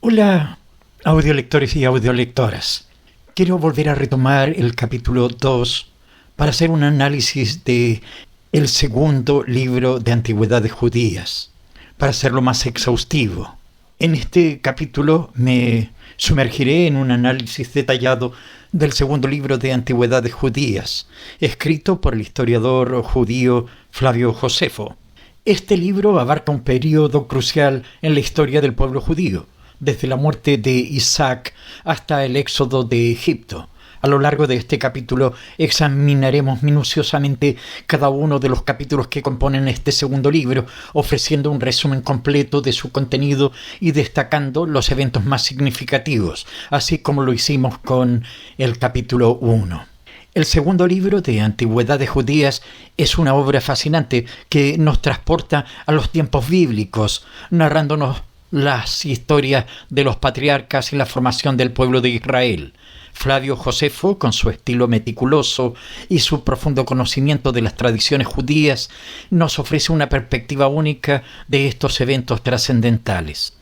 Hola, audiolectores y audiolectoras. Quiero volver a retomar el capítulo 2 para hacer un análisis de el segundo libro de Antigüedades Judías, para hacerlo más exhaustivo. En este capítulo me sumergiré en un análisis detallado del segundo libro de Antigüedades Judías, escrito por el historiador judío Flavio Josefo. Este libro abarca un periodo crucial en la historia del pueblo judío, desde la muerte de Isaac hasta el éxodo de Egipto. A lo largo de este capítulo examinaremos minuciosamente cada uno de los capítulos que componen este segundo libro, ofreciendo un resumen completo de su contenido y destacando los eventos más significativos, así como lo hicimos con el capítulo 1. El segundo libro de Antigüedades Judías es una obra fascinante que nos transporta a los tiempos bíblicos, narrándonos las historias de los patriarcas y la formación del pueblo de Israel. Flavio Josefo, con su estilo meticuloso y su profundo conocimiento de las tradiciones judías, nos ofrece una perspectiva única de estos eventos trascendentales.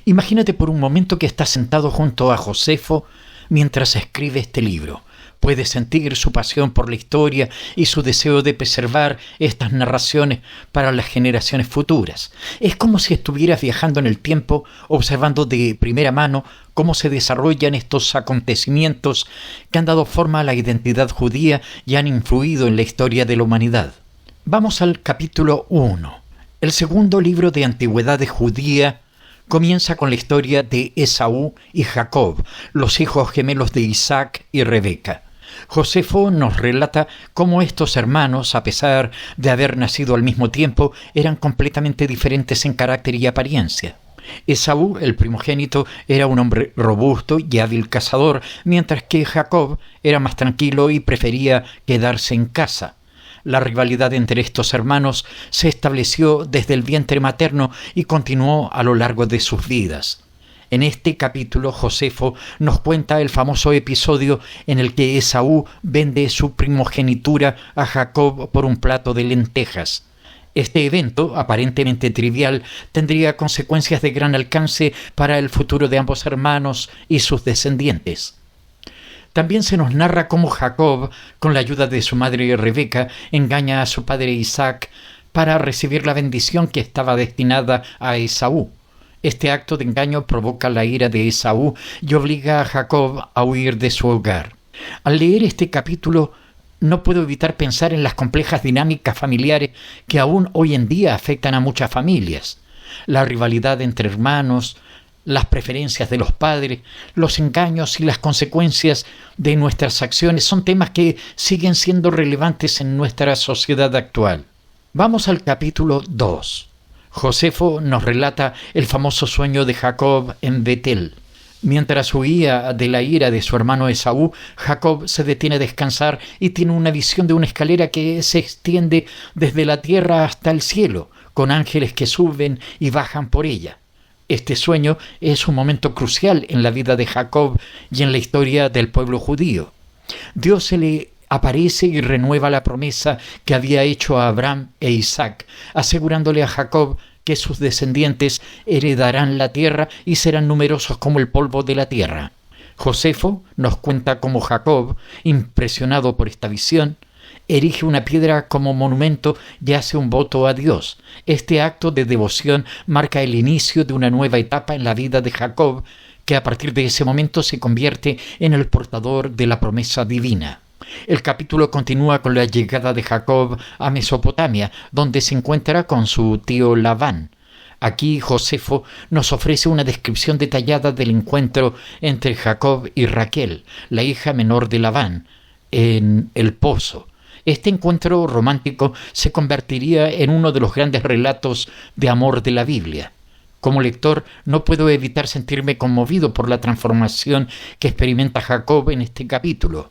Imagínate por un momento que estás sentado junto a Josefo mientras escribe este libro. Puedes sentir su pasión por la historia y su deseo de preservar estas narraciones para las generaciones futuras. Es como si estuvieras viajando en el tiempo, observando de primera mano cómo se desarrollan estos acontecimientos que han dado forma a la identidad judía y han influido en la historia de la humanidad. Vamos al capítulo 1. El segundo libro de Antigüedades Judía comienza con la historia de Esaú y Jacob, los hijos gemelos de Isaac y Rebeca. Josefo nos relata cómo estos hermanos, a pesar de haber nacido al mismo tiempo, eran completamente diferentes en carácter y apariencia. Esaú, el primogénito, era un hombre robusto y hábil cazador, mientras que Jacob era más tranquilo y prefería quedarse en casa. La rivalidad entre estos hermanos se estableció desde el vientre materno y continuó a lo largo de sus vidas. En este capítulo, Josefo nos cuenta el famoso episodio en el que Esaú vende su primogenitura a Jacob por un plato de lentejas. Este evento, aparentemente trivial, tendría consecuencias de gran alcance para el futuro de ambos hermanos y sus descendientes. También se nos narra cómo Jacob, con la ayuda de su madre Rebeca, engaña a su padre Isaac para recibir la bendición que estaba destinada a Esaú. Este acto de engaño provoca la ira de Esaú y obliga a Jacob a huir de su hogar. Al leer este capítulo, no puedo evitar pensar en las complejas dinámicas familiares que aún hoy en día afectan a muchas familias. La rivalidad entre hermanos, las preferencias de los padres, los engaños y las consecuencias de nuestras acciones son temas que siguen siendo relevantes en nuestra sociedad actual. Vamos al capítulo 2. Josefo nos relata el famoso sueño de Jacob en Betel. Mientras huía de la ira de su hermano Esaú, Jacob se detiene a descansar y tiene una visión de una escalera que se extiende desde la tierra hasta el cielo, con ángeles que suben y bajan por ella. Este sueño es un momento crucial en la vida de Jacob y en la historia del pueblo judío. Dios se le aparece y renueva la promesa que había hecho a Abraham e Isaac, asegurándole a Jacob que sus descendientes heredarán la tierra y serán numerosos como el polvo de la tierra. Josefo nos cuenta cómo Jacob, impresionado por esta visión, erige una piedra como monumento y hace un voto a Dios. Este acto de devoción marca el inicio de una nueva etapa en la vida de Jacob, que a partir de ese momento se convierte en el portador de la promesa divina. El capítulo continúa con la llegada de Jacob a Mesopotamia, donde se encuentra con su tío Labán. Aquí Josefo nos ofrece una descripción detallada del encuentro entre Jacob y Raquel, la hija menor de Labán, en el pozo. Este encuentro romántico se convertiría en uno de los grandes relatos de amor de la Biblia. Como lector, no puedo evitar sentirme conmovido por la transformación que experimenta Jacob en este capítulo.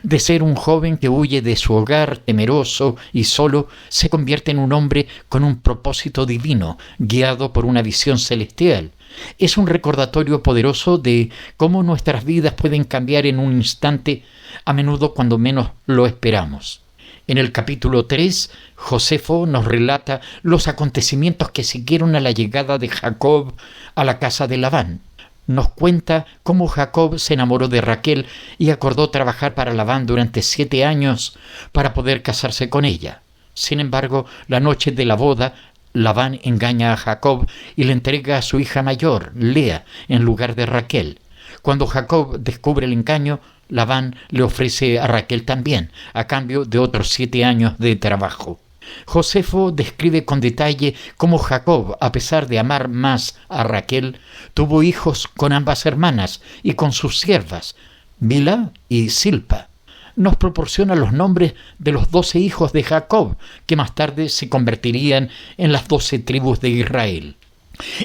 De ser un joven que huye de su hogar temeroso y solo, se convierte en un hombre con un propósito divino, guiado por una visión celestial. Es un recordatorio poderoso de cómo nuestras vidas pueden cambiar en un instante, a menudo cuando menos lo esperamos. En el capítulo 3, Josefo nos relata los acontecimientos que siguieron a la llegada de Jacob a la casa de Labán. nos cuenta cómo Jacob se enamoró de Raquel y acordó trabajar para Labán durante 7 años para poder casarse con ella. Sin embargo, la noche de la boda, Labán engaña a Jacob y le entrega a su hija mayor, Lea, en lugar de Raquel. Cuando Jacob descubre el engaño, Labán le ofrece a Raquel también, a cambio de otros 7 años de trabajo. Josefo describe con detalle cómo Jacob, a pesar de amar más a Raquel, tuvo hijos con ambas hermanas y con sus siervas, Bilha y Silpa. Nos proporciona los nombres de los 12 hijos de Jacob, que más tarde se convertirían en las 12 tribus de Israel.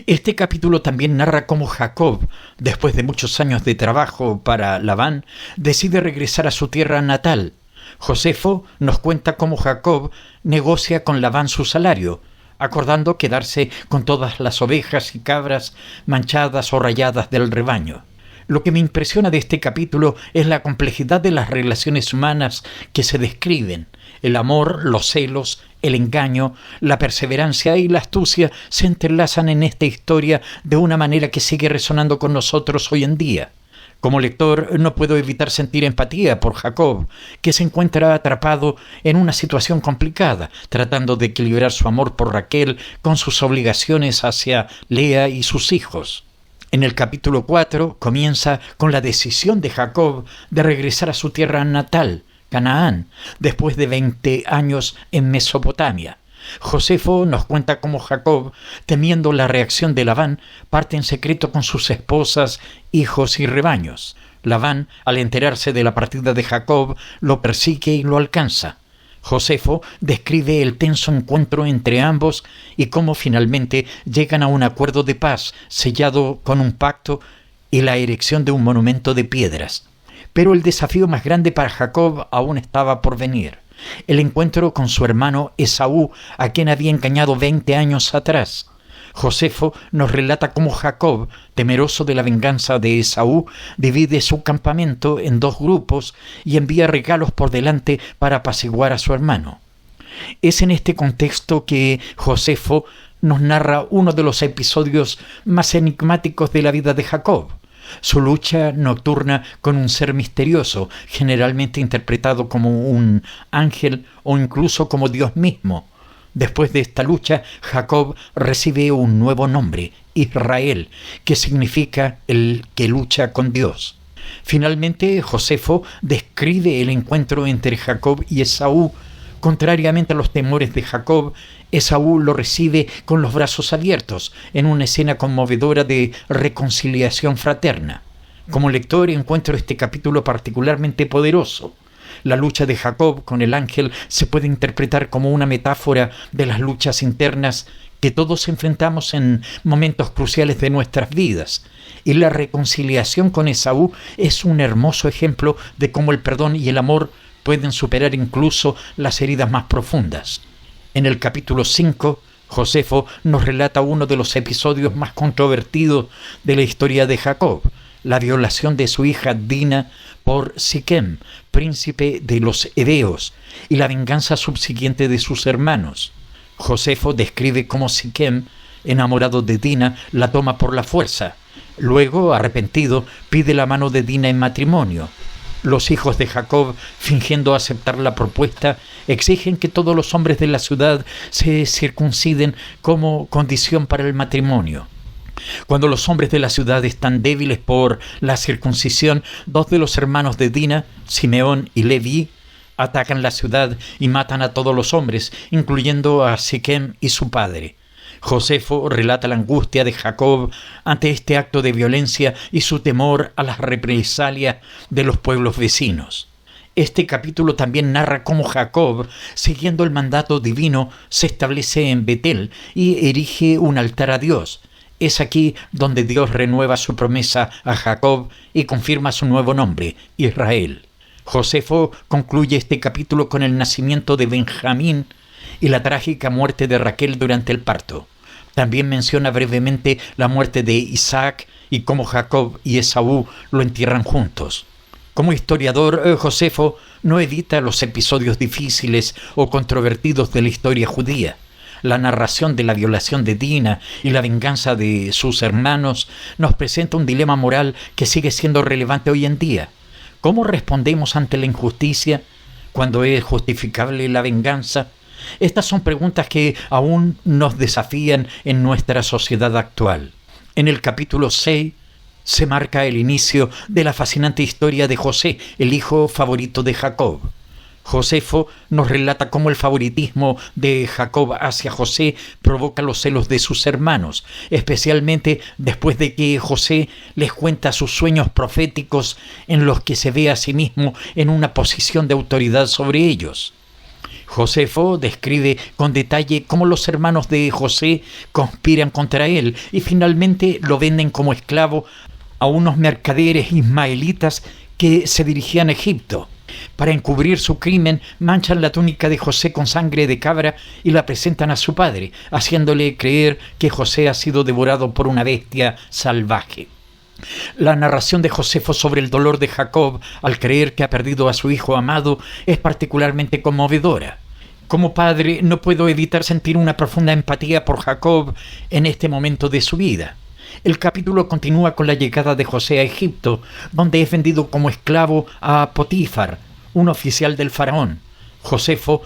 Este capítulo también narra cómo Jacob, después de muchos años de trabajo para Labán, decide regresar a su tierra natal. Josefo nos cuenta cómo Jacob negocia con Labán su salario, acordando quedarse con todas las ovejas y cabras manchadas o rayadas del rebaño. Lo que me impresiona de este capítulo es la complejidad de las relaciones humanas que se describen. El amor, los celos, el engaño, la perseverancia y la astucia se entrelazan en esta historia de una manera que sigue resonando con nosotros hoy en día. Como lector no puedo evitar sentir empatía por Jacob, que se encuentra atrapado en una situación complicada, tratando de equilibrar su amor por Raquel con sus obligaciones hacia Lea y sus hijos. En el capítulo 4 comienza con la decisión de Jacob de regresar a su tierra natal, Canaán, después de 20 años en Mesopotamia. Josefo nos cuenta cómo Jacob, temiendo la reacción de Labán, parte en secreto con sus esposas, hijos y rebaños. Labán, al enterarse de la partida de Jacob, lo persigue y lo alcanza. Josefo describe el tenso encuentro entre ambos y cómo finalmente llegan a un acuerdo de paz sellado con un pacto y la erección de un monumento de piedras. Pero el desafío más grande para Jacob aún estaba por venir. El encuentro con su hermano Esaú, a quien había engañado 20 años atrás. Josefo nos relata cómo Jacob, temeroso de la venganza de Esaú, divide su campamento en 2 grupos y envía regalos por delante para apaciguar a su hermano. Es en este contexto que Josefo nos narra uno de los episodios más enigmáticos de la vida de Jacob. Su lucha nocturna con un ser misterioso, generalmente interpretado como un ángel o incluso como Dios mismo. Después de esta lucha, Jacob recibe un nuevo nombre, Israel, que significa el que lucha con Dios. Finalmente, Josefo describe el encuentro entre Jacob y Esaú. Contrariamente a los temores de Jacob, Esaú lo recibe con los brazos abiertos, en una escena conmovedora de reconciliación fraterna. Como lector encuentro este capítulo particularmente poderoso. La lucha de Jacob con el ángel se puede interpretar como una metáfora de las luchas internas que todos enfrentamos en momentos cruciales de nuestras vidas. Y la reconciliación con Esaú es un hermoso ejemplo de cómo el perdón y el amor pueden superar incluso las heridas más profundas. En el capítulo 5, Josefo nos relata uno de los episodios más controvertidos de la historia de Jacob, la violación de su hija Dina por Siquem, príncipe de los heveos, y la venganza subsiguiente de sus hermanos. Josefo describe cómo Siquem, enamorado de Dina, la toma por la fuerza. Luego, arrepentido, pide la mano de Dina en matrimonio. Los hijos de Jacob, fingiendo aceptar la propuesta, exigen que todos los hombres de la ciudad se circunciden como condición para el matrimonio. Cuando los hombres de la ciudad están débiles por la circuncisión, 2 de los hermanos de Dina, Simeón y Leví, atacan la ciudad y matan a todos los hombres, incluyendo a Siquem y su padre. Josefo relata la angustia de Jacob ante este acto de violencia y su temor a las represalias de los pueblos vecinos. Este capítulo también narra cómo Jacob, siguiendo el mandato divino, se establece en Betel y erige un altar a Dios. Es aquí donde Dios renueva su promesa a Jacob y confirma su nuevo nombre, Israel. Josefo concluye este capítulo con el nacimiento de Benjamín y la trágica muerte de Raquel durante el parto. También menciona brevemente la muerte de Isaac y cómo Jacob y Esaú lo entierran juntos. Como historiador, Josefo no evita los episodios difíciles o controvertidos de la historia judía. La narración de la violación de Dina y la venganza de sus hermanos nos presenta un dilema moral que sigue siendo relevante hoy en día. ¿Cómo respondemos ante la injusticia cuando es justificable la venganza? Estas son preguntas que aún nos desafían en nuestra sociedad actual. En el capítulo 6 se marca el inicio de la fascinante historia de José, el hijo favorito de Jacob. Josefo nos relata cómo el favoritismo de Jacob hacia José provoca los celos de sus hermanos, especialmente después de que José les cuenta sus sueños proféticos en los que se ve a sí mismo en una posición de autoridad sobre ellos. Josefo describe con detalle cómo los hermanos de José conspiran contra él y finalmente lo venden como esclavo a unos mercaderes ismaelitas que se dirigían a Egipto. Para encubrir su crimen, manchan la túnica de José con sangre de cabra y la presentan a su padre, haciéndole creer que José ha sido devorado por una bestia salvaje. La narración de Josefo sobre el dolor de Jacob al creer que ha perdido a su hijo amado es particularmente conmovedora. Como padre, no puedo evitar sentir una profunda empatía por Jacob en este momento de su vida. El capítulo continúa con la llegada de José a Egipto, donde es vendido como esclavo a Potifar, un oficial del faraón. Josefo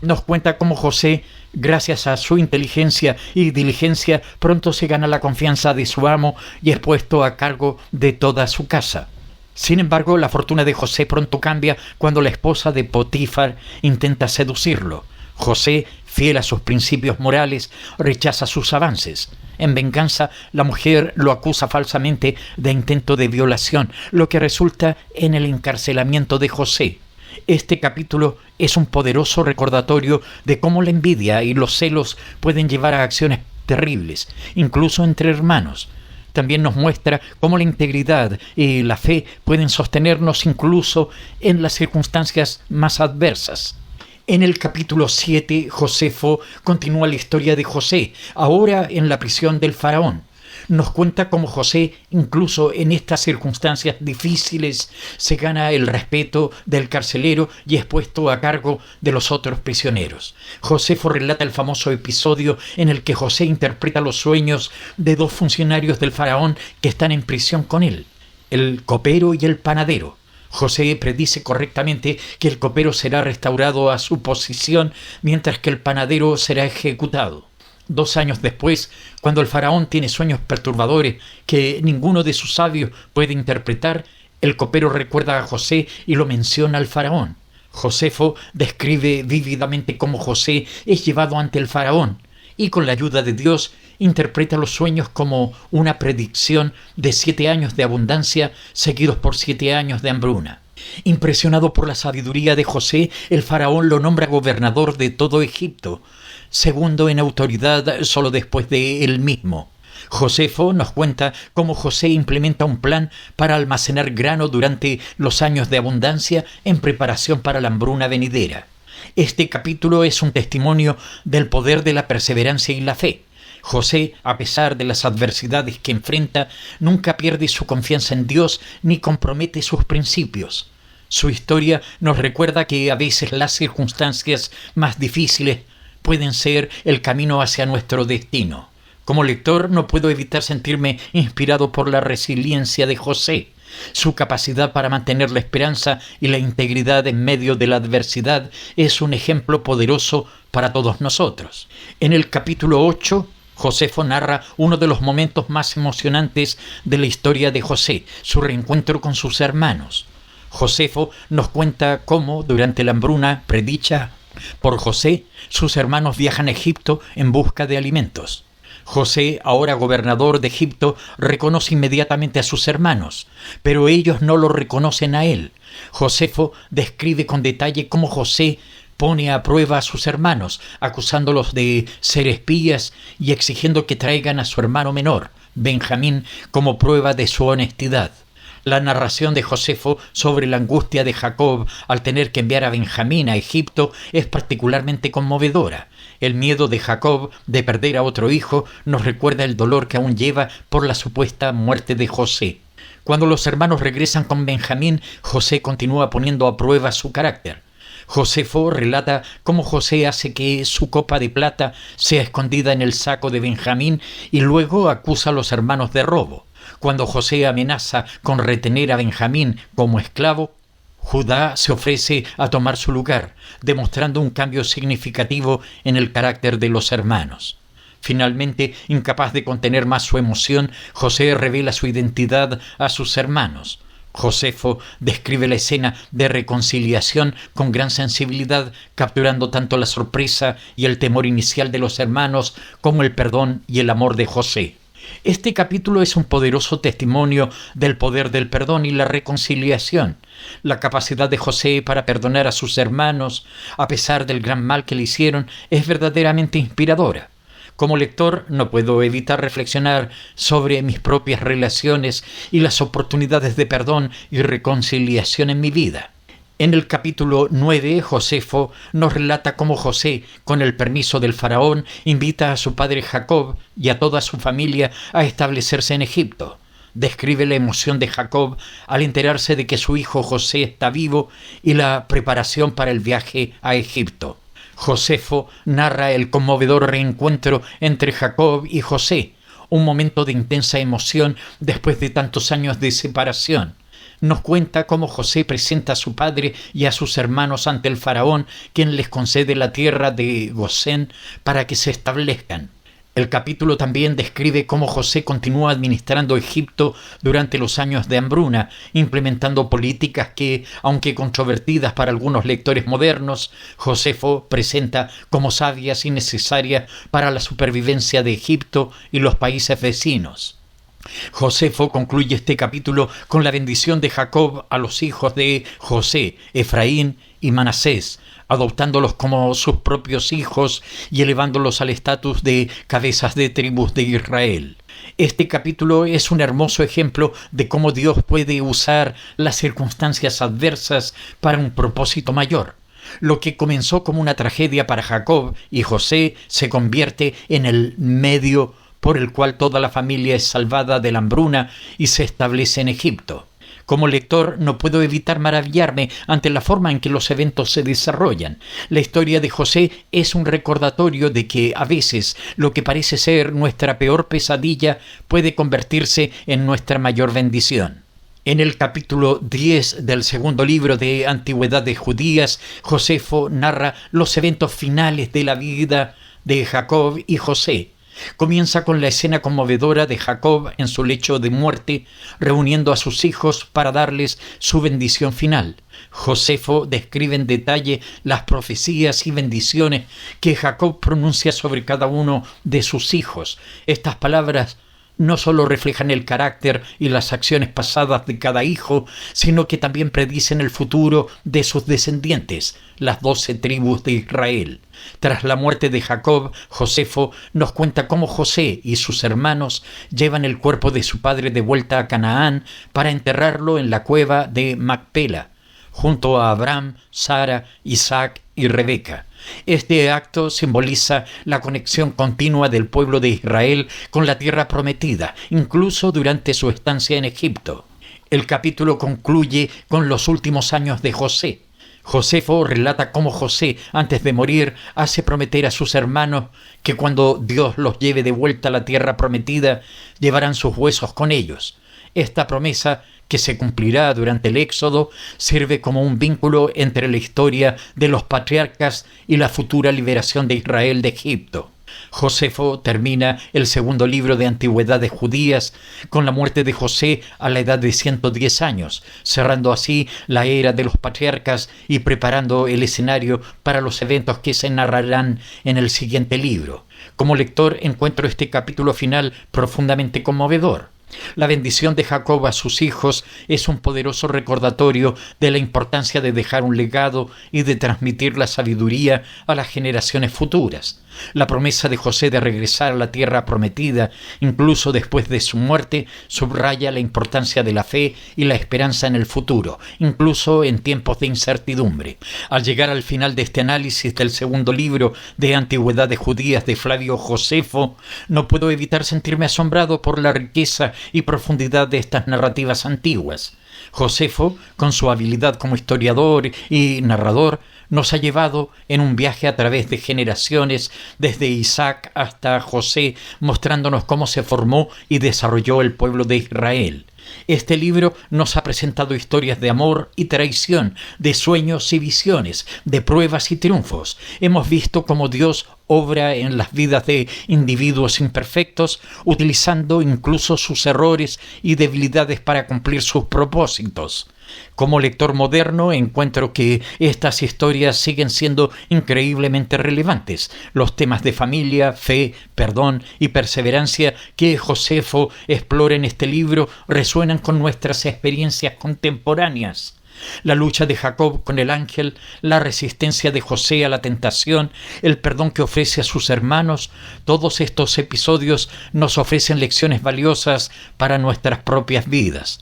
nos cuenta cómo José, gracias a su inteligencia y diligencia, pronto se gana la confianza de su amo y es puesto a cargo de toda su casa. Sin embargo, la fortuna de José pronto cambia cuando la esposa de Potifar intenta seducirlo. José, fiel a sus principios morales, rechaza sus avances. En venganza, la mujer lo acusa falsamente de intento de violación, lo que resulta en el encarcelamiento de José. Este capítulo es un poderoso recordatorio de cómo la envidia y los celos pueden llevar a acciones terribles, incluso entre hermanos. También nos muestra cómo la integridad y la fe pueden sostenernos incluso en las circunstancias más adversas. En el capítulo 7, Josefo continúa la historia de José, ahora en la prisión del faraón. Nos cuenta cómo José, incluso en estas circunstancias difíciles, se gana el respeto del carcelero y es puesto a cargo de los otros prisioneros. Josefo relata el famoso episodio en el que José interpreta los sueños de dos funcionarios del faraón que están en prisión con él, el copero y el panadero. José predice correctamente que el copero será restaurado a su posición, mientras que el panadero será ejecutado. 2 años después, cuando el faraón tiene sueños perturbadores que ninguno de sus sabios puede interpretar, el copero recuerda a José y lo menciona al faraón. Josefo describe vívidamente cómo José es llevado ante el faraón y con la ayuda de Dios interpreta los sueños como una predicción de 7 años de abundancia seguidos por 7 años de hambruna. Impresionado por la sabiduría de José, el faraón lo nombra gobernador de todo Egipto, segundo en autoridad solo después de él mismo. Josefo nos cuenta cómo José implementa un plan para almacenar grano durante los años de abundancia en preparación para la hambruna venidera. Este capítulo es un testimonio del poder de la perseverancia y la fe. José, a pesar de las adversidades que enfrenta, nunca pierde su confianza en Dios ni compromete sus principios. Su historia nos recuerda que a veces las circunstancias más difíciles pueden ser el camino hacia nuestro destino. Como lector no puedo evitar sentirme inspirado por la resiliencia de José. Su capacidad para mantener la esperanza y la integridad en medio de la adversidad es un ejemplo poderoso para todos nosotros. En el capítulo 8, Josefo narra uno de los momentos más emocionantes de la historia de José, su reencuentro con sus hermanos. Josefo nos cuenta cómo, durante la hambruna predicha por José, sus hermanos viajan a Egipto en busca de alimentos. José, ahora gobernador de Egipto, reconoce inmediatamente a sus hermanos, pero ellos no lo reconocen a él. Josefo describe con detalle cómo José pone a prueba a sus hermanos, acusándolos de ser espías y exigiendo que traigan a su hermano menor, Benjamín, como prueba de su honestidad. La narración de Josefo sobre la angustia de Jacob al tener que enviar a Benjamín a Egipto es particularmente conmovedora. El miedo de Jacob de perder a otro hijo nos recuerda el dolor que aún lleva por la supuesta muerte de José. Cuando los hermanos regresan con Benjamín, José continúa poniendo a prueba su carácter. Josefo relata cómo José hace que su copa de plata sea escondida en el saco de Benjamín y luego acusa a los hermanos de robo. Cuando José amenaza con retener a Benjamín como esclavo, Judá se ofrece a tomar su lugar, demostrando un cambio significativo en el carácter de los hermanos. Finalmente, incapaz de contener más su emoción, José revela su identidad a sus hermanos. Josefo describe la escena de reconciliación con gran sensibilidad, capturando tanto la sorpresa y el temor inicial de los hermanos como el perdón y el amor de José. Este capítulo es un poderoso testimonio del poder del perdón y la reconciliación. La capacidad de José para perdonar a sus hermanos, a pesar del gran mal que le hicieron, es verdaderamente inspiradora. Como lector no puedo evitar reflexionar sobre mis propias relaciones y las oportunidades de perdón y reconciliación en mi vida. En el capítulo 9, Josefo nos relata cómo José, con el permiso del faraón, invita a su padre Jacob y a toda su familia a establecerse en Egipto. Describe la emoción de Jacob al enterarse de que su hijo José está vivo y la preparación para el viaje a Egipto. Josefo narra el conmovedor reencuentro entre Jacob y José, un momento de intensa emoción después de tantos años de separación. Nos cuenta cómo José presenta a su padre y a sus hermanos ante el faraón, quien les concede la tierra de Gosén para que se establezcan. El capítulo también describe cómo José continúa administrando Egipto durante los años de hambruna, implementando políticas que, aunque controvertidas para algunos lectores modernos, Josefo presenta como sabias y necesarias para la supervivencia de Egipto y los países vecinos. Josefo concluye este capítulo con la bendición de Jacob a los hijos de José, Efraín y Manasés, adoptándolos como sus propios hijos y elevándolos al estatus de cabezas de tribus de Israel. Este capítulo es un hermoso ejemplo de cómo Dios puede usar las circunstancias adversas para un propósito mayor. Lo que comenzó como una tragedia para Jacob y José se convierte en el medio por el cual toda la familia es salvada de la hambruna y se establece en Egipto. Como lector no puedo evitar maravillarme ante la forma en que los eventos se desarrollan. La historia de José es un recordatorio de que a veces lo que parece ser nuestra peor pesadilla puede convertirse en nuestra mayor bendición. En el capítulo 10 del segundo libro de Antigüedades Judías, Josefo narra los eventos finales de la vida de Jacob y José. Comienza con la escena conmovedora de Jacob en su lecho de muerte, reuniendo a sus hijos para darles su bendición final. Josefo describe en detalle las profecías y bendiciones que Jacob pronuncia sobre cada uno de sus hijos. Estas palabras no solo reflejan el carácter y las acciones pasadas de cada hijo, sino que también predicen el futuro de sus descendientes, las 12 tribus de Israel. Tras la muerte de Jacob, Josefo nos cuenta cómo José y sus hermanos llevan el cuerpo de su padre de vuelta a Canaán para enterrarlo en la cueva de Macpela, junto a Abraham, Sara, Isaac y Rebeca. Este acto simboliza la conexión continua del pueblo de Israel con la tierra prometida, incluso durante su estancia en Egipto. El capítulo concluye con los últimos años de José. Josefo relata cómo José, antes de morir, hace prometer a sus hermanos que cuando Dios los lleve de vuelta a la tierra prometida, llevarán sus huesos con ellos. Esta promesa, que se cumplirá durante el Éxodo, sirve como un vínculo entre la historia de los patriarcas y la futura liberación de Israel de Egipto. Josefo termina el segundo libro de Antigüedades Judías con la muerte de José a la edad de 110 años, cerrando así la era de los patriarcas y preparando el escenario para los eventos que se narrarán en el siguiente libro. Como lector encuentro este capítulo final profundamente conmovedor. La bendición de Jacob a sus hijos es un poderoso recordatorio de la importancia de dejar un legado y de transmitir la sabiduría a las generaciones futuras. La promesa de José de regresar a la tierra prometida, incluso después de su muerte, subraya la importancia de la fe y la esperanza en el futuro, incluso en tiempos de incertidumbre. Al llegar al final de este análisis del segundo libro de Antigüedades Judías de Flavio Josefo, no puedo evitar sentirme asombrado por la riqueza y profundidad de estas narrativas antiguas. Josefo, con su habilidad como historiador y narrador, nos ha llevado en un viaje a través de generaciones, desde Isaac hasta José, mostrándonos cómo se formó y desarrolló el pueblo de Israel. Este libro nos ha presentado historias de amor y traición, de sueños y visiones, de pruebas y triunfos. Hemos visto cómo Dios obra en las vidas de individuos imperfectos, utilizando incluso sus errores y debilidades para cumplir sus propósitos. Como lector moderno encuentro que estas historias siguen siendo increíblemente relevantes. Los temas de familia, fe, perdón y perseverancia que Josefo explora en este libro resuenan con nuestras experiencias contemporáneas. La lucha de Jacob con el ángel, la resistencia de José a la tentación, el perdón que ofrece a sus hermanos, todos estos episodios nos ofrecen lecciones valiosas para nuestras propias vidas.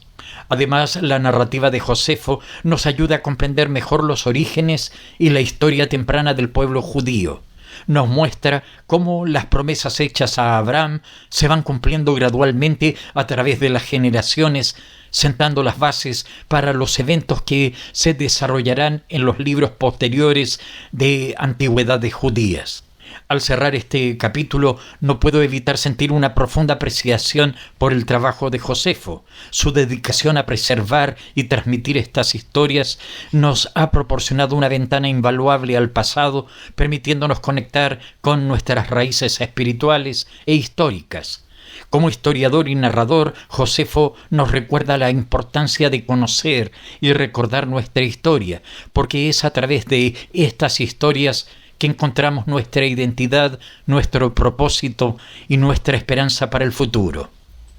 Además, la narrativa de Josefo nos ayuda a comprender mejor los orígenes y la historia temprana del pueblo judío. Nos muestra cómo las promesas hechas a Abraham se van cumpliendo gradualmente a través de las generaciones, sentando las bases para los eventos que se desarrollarán en los libros posteriores de antigüedades judías. Al cerrar este capítulo, no puedo evitar sentir una profunda apreciación por el trabajo de Josefo. Su dedicación a preservar y transmitir estas historias nos ha proporcionado una ventana invaluable al pasado, permitiéndonos conectar con nuestras raíces espirituales e históricas. Como historiador y narrador, Josefo nos recuerda la importancia de conocer y recordar nuestra historia, porque es a través de estas historias que encontramos nuestra identidad, nuestro propósito y nuestra esperanza para el futuro.